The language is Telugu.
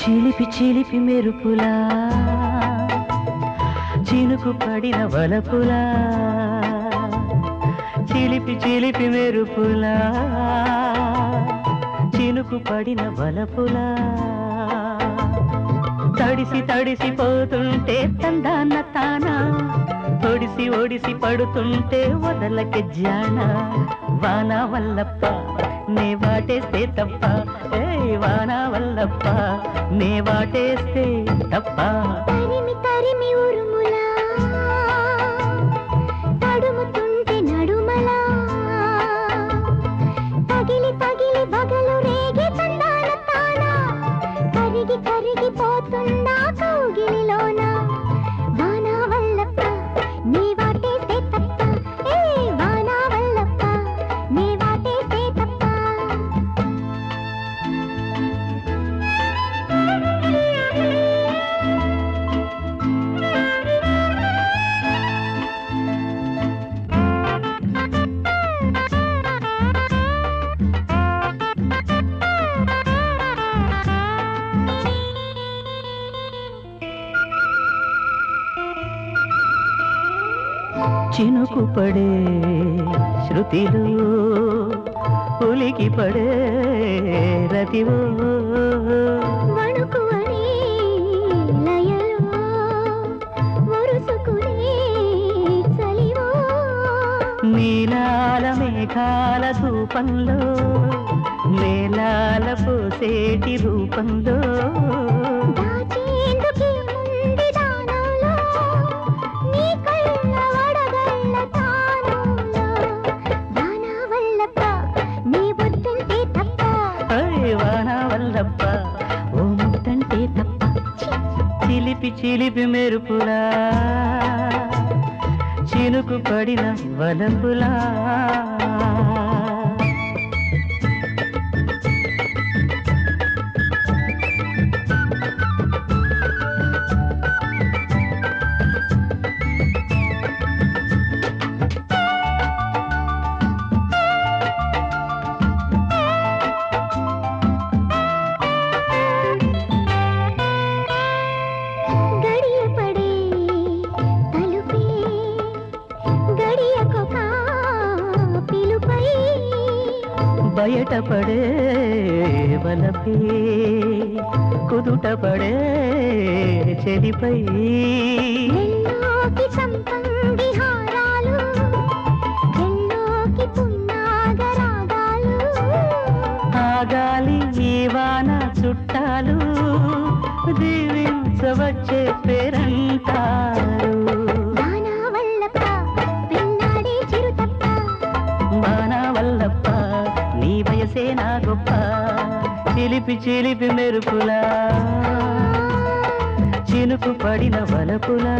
చిలిపి చిలిపి మెరుపులా చినుకు పడిన వలపులా చిలిపి చిలిపి మెరుపులా చినుకు పడిన వలపులా తడిసి తడిసిపోతుంటే తందాన తానా ఒడిసి ఒడిసి పడుతుంటే వదలకి జాన వాన వల్లప్ప నే వాటేస్తే తప్ప ఏ వాన వల్లప్ప నే వాటేస్తే తప్ప తరిమి తరిమి ఉరుములా తడుముతుంటే నడుమలా తగిలి తగిలి బగలు రేగి తందాన తానా కరిగి కరిగిపోతుందా కౌగిలిలోన వాన వల్లప్ప నీ వాటేస్తే తప్ప ఏ వాన వల్లప్ప నీ వాటేస్తే తప్ప చినుకు పడే శృతిలో ఉలికి పడే రతివో వణుకువని లయలో వరుసుకునే చలివో నీలాల మేఘాల ధూపంలో మేళాల పోసేటి రూపంలో దాచేందుకే ముంది దానంలో నీ కళ్ళ వడగళ్ళ తానంలో వాన వల్లప్ప నీ బుద్ధంటే తప్ప అరే వాన వల్లప్ప ఓ ముద్దంటే తప్ప చిలిపి చిలిపి మెరుపులా చినుకు పడిన వలపులా గడియపడే తలుపే గడియకొక పిలుపై బయటపడే వలపే కుదుటపడే చెలిపై ఎల్లోకి సంపంగి హారాలు ఎల్లోకి పున్నాగరాగాలు ఆగాలి ఈ వాన చుట్టాలు దీవించవచ్చే పేరంటారు వాన వల్లప్ప పెన్నాడే చిరుతప్ప వాన వల్లప్ప నీ వయసే నా గొప్ప చిలిపి చిలిపి మెరుపులా చినుకు పడిన వలపులా